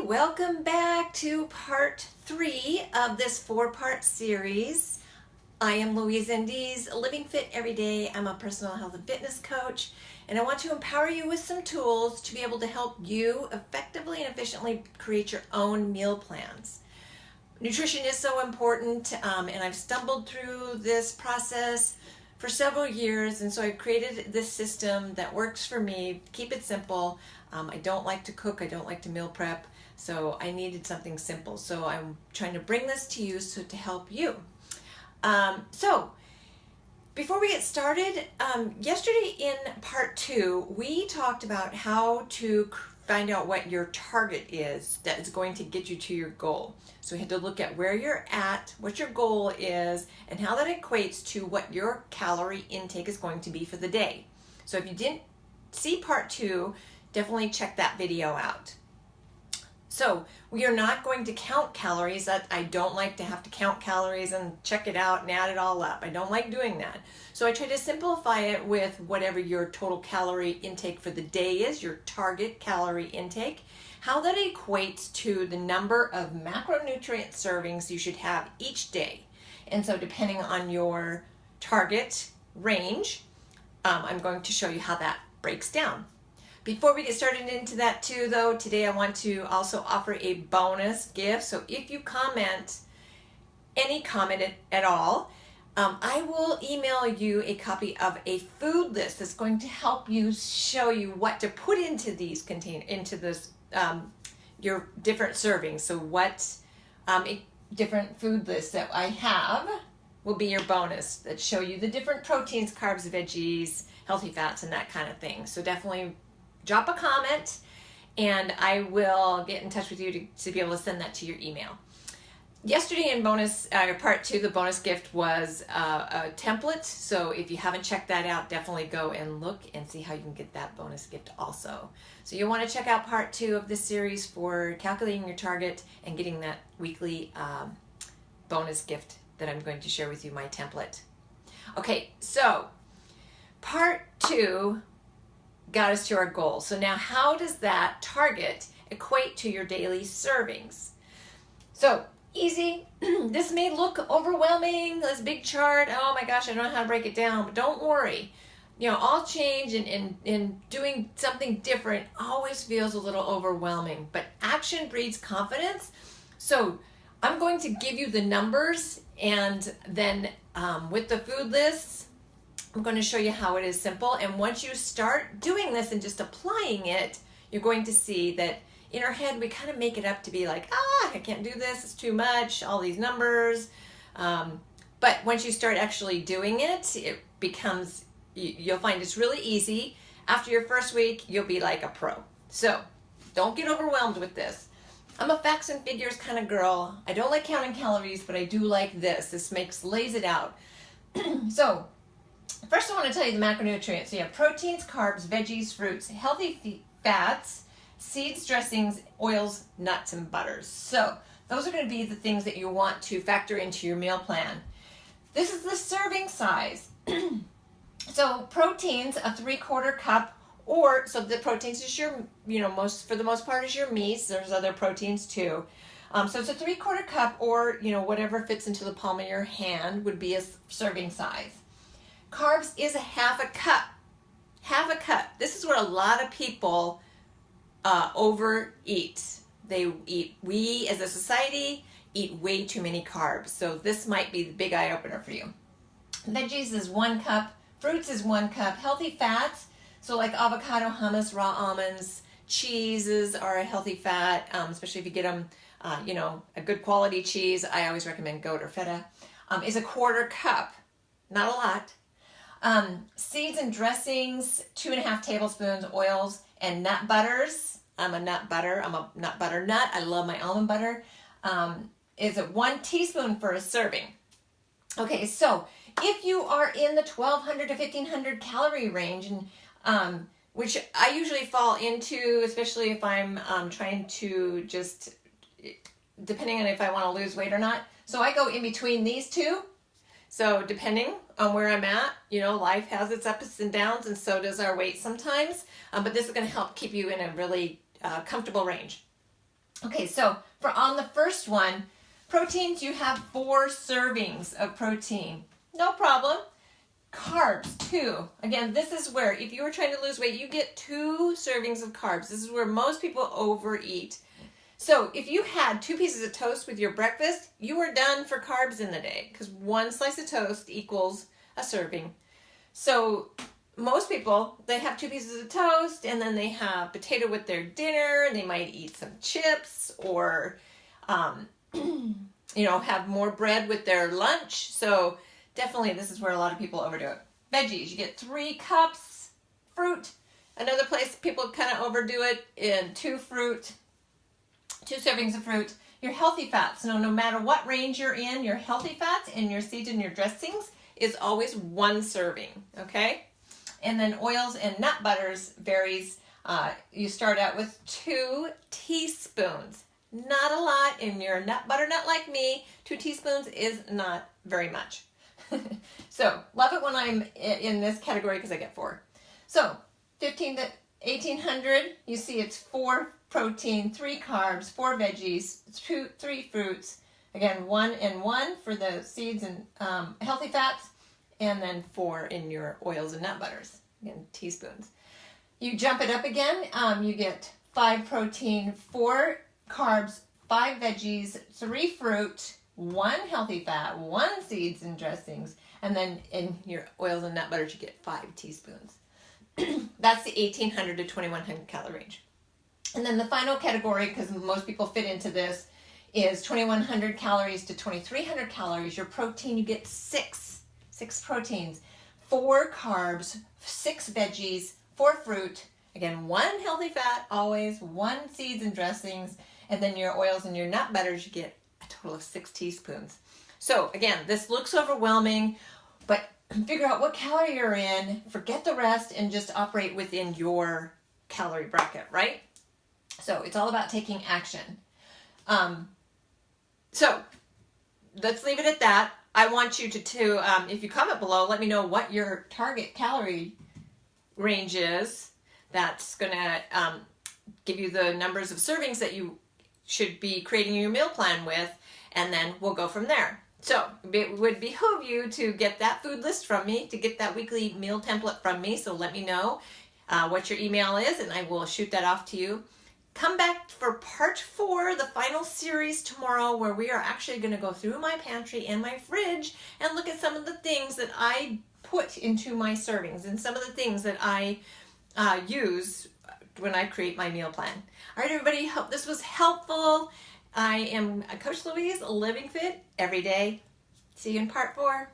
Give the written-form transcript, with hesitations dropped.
welcome back to part 3 of this 4-part series. I am Louise Indies, Living Fit Every Day. I'm a personal health and fitness coach, and I want to empower you with some tools to be able to help you effectively and efficiently create your own meal plans. Nutrition is so important, and I've stumbled through this process for several years, and so I've created this system that works for me. Keep it simple. I don't like to cook, I don't like to meal prep, so I needed something simple. So I'm trying to bring this to you to help you. So before we get started, yesterday in part 2, we talked about how to find out what your target is that is going to get you to your goal. So we had to look at where you're at, what your goal is, and how that equates to what your calorie intake is going to be for the day. So if you didn't see part 2, definitely check that video out. So we are not going to count calories. I don't like to have to count calories and check it out and add it all up. I don't like doing that. So I try to simplify it with whatever your total calorie intake for the day is, your target calorie intake, how that equates to the number of macronutrient servings you should have each day. And so depending on your target range, I'm going to show you how that breaks down. Before we get started into that too, though, today I want to also offer a bonus gift. So if you comment, any comment at all, I will email you a copy of a food list that's going to help you, show you what to put into these your different servings. So what different food lists that I have will be your bonus that show you the different proteins, carbs, veggies, healthy fats, and that kind of thing. So definitely drop a comment and I will get in touch with you to be able to send that to your email. Yesterday in bonus, part 2, the bonus gift was a template. So if you haven't checked that out, definitely go and look and see how you can get that bonus gift also. So you'll want to check out part 2 of this series for calculating your target and getting that weekly bonus gift that I'm going to share with you, my template. Okay, so part 2 got us to our goal. So now how does that target equate to your daily servings? So easy. This may look overwhelming, this big chart. Oh my gosh, I don't know how to break it down, but don't worry. You know, all change and doing something different always feels a little overwhelming, but action breeds confidence. So I'm going to give you the numbers, and then with the food lists, I'm going to show you how it is simple. And once you start doing this and just applying it, you're going to see that in our head, we kind of make it up to be like, I can't do this, it's too much, all these numbers. But once you start actually doing it, it becomes, you'll find it's really easy. After your first week, you'll be like a pro. So don't get overwhelmed with this. I'm a facts and figures kind of girl. I don't like counting calories, but I do like this. This lays it out. So first, I want to tell you the macronutrients. So you have proteins, carbs, veggies, fruits, healthy fats, seeds, dressings, oils, nuts, and butters. So those are going to be the things that you want to factor into your meal plan. This is the serving size. So proteins, a 3/4 cup, or so the proteins is your, for the most part is your meats. There's other proteins too. So it's a 3/4 cup, or whatever fits into the palm of your hand would be a serving size. Carbs is a 1/2 cup. 1/2 cup. This is where a lot of people overeat. We as a society eat way too many carbs. So this might be the big eye opener for you. Veggies is 1 cup. Fruits is 1 cup. Healthy fats, so like avocado, hummus, raw almonds, cheeses are a healthy fat, especially if you get them, a good quality cheese. I always recommend goat or feta. Is a 1/4 cup. Not a lot. Seeds and dressings, 2.5 tablespoons, oils, and nut butters. I'm a nut butter nut. I love my almond butter. Is it 1 teaspoon for a serving? Okay, so if you are in the 1,200 to 1,500 calorie range, and which I usually fall into, especially if I'm trying to just, depending on if I want to lose weight or not. So I go in between these two. So depending on where I'm at, life has its ups and downs, and so does our weight sometimes. But this is going to help keep you in a really comfortable range. Okay, so for on the first one, proteins, you have 4 servings of protein. No problem. Carbs, 2. Again, this is where if you were trying to lose weight, you get 2 servings of carbs. This is where most people overeat. So if you had 2 pieces of toast with your breakfast, you are done for carbs in the day because 1 slice of toast equals a serving. So most people, they have 2 pieces of toast and then they have potato with their dinner, and they might eat some chips or, you know, have more bread with their lunch. So definitely this is where a lot of people overdo it. Veggies, you get 3 cups. Fruit, another place people kind of overdo it in 2 servings of fruit. Your healthy fats, no matter what range you're in, your healthy fats and your seeds and your dressings is always 1 serving, okay? And then oils and nut butters varies. You start out with 2 teaspoons. Not a lot. In your nut butter nut like me, 2 teaspoons is not very much. So love it when I'm in this category because I get 4. So 15 to 1800, you see it's 4 protein, 3 carbs, 4 veggies, 3 fruits. Again, 1 and 1 for the seeds and healthy fats, and then 4 in your oils and nut butters. Again, teaspoons. You jump it up again, you get 5 protein, 4 carbs, 5 veggies, 3 fruit, 1 healthy fat, 1 seeds and dressings, and then in your oils and nut butters you get 5 teaspoons. That's the 1800 to 2100 calorie range. And then the final category, because most people fit into this, is 2100 calories to 2300 calories. Your protein, you get 6 proteins, 4 carbs, 6 veggies, 4 fruit, again 1 healthy fat, always 1 seeds and dressings, and then your oils and your nut butters, you get a total of 6 teaspoons. So again, this looks overwhelming, but figure out what calorie you're in, forget the rest, and just operate within your calorie bracket, right? So it's all about taking action. So let's leave it at that. I want you to if you comment below, let me know what your target calorie range is. That's going to give you the numbers of servings that you should be creating your meal plan with, and then we'll go from there. So it would behoove you to get that food list from me, to get that weekly meal template from me. So let me know what your email is, and I will shoot that off to you. Come back for part 4, the final series tomorrow, where we are actually going to go through my pantry and my fridge and look at some of the things that I put into my servings and some of the things that I use when I create my meal plan. All right, everybody, hope this was helpful. I am Coach Louise, living fit every day. See you in part 4.